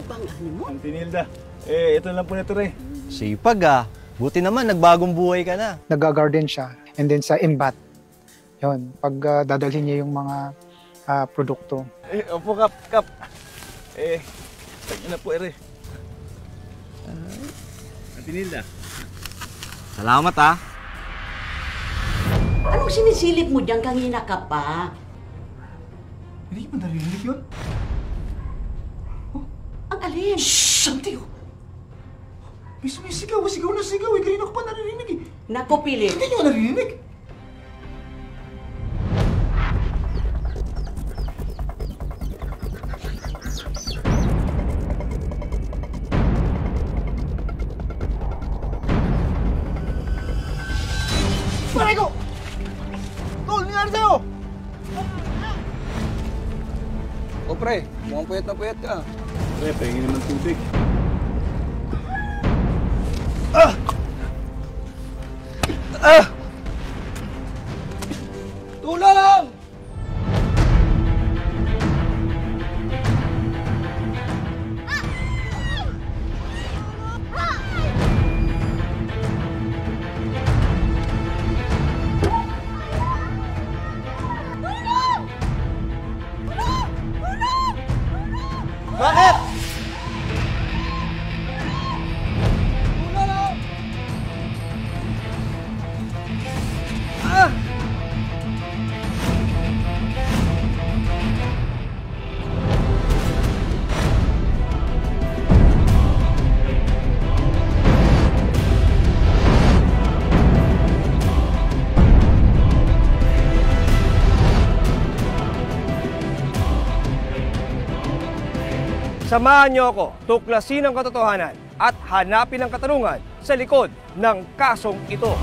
bang ano mo? Auntie Nilda, ito lang po na ito, Ray. Sipag ah. Buti naman, nagbagong buhay ka na. Nag-garden siya. And then sa imbat, yun, pag dadalhin niya yung mga produkto. Opo, Kap. Tagin na po, Ray. Auntie Nilda. Salamat ah. Anong sinisilip mo dyan kanina ka pa? Hindi mo narinig yun? Ang alin? Shhh! Auntie! May sumisigaw. Sigaw na sigaw. Kanina ko pa naririnig eh. Naku, Philip. Hindi nyo naririnig. Paray ko! Tol, nangyari sa'yo! O pre, mukhang puyat na puyat ka. Pre, pahingin naman tubig. Tulong! Bakit? Samahan niyo ako tuklasin ang katotohanan at hanapin ang katanungan sa likod ng kasong ito.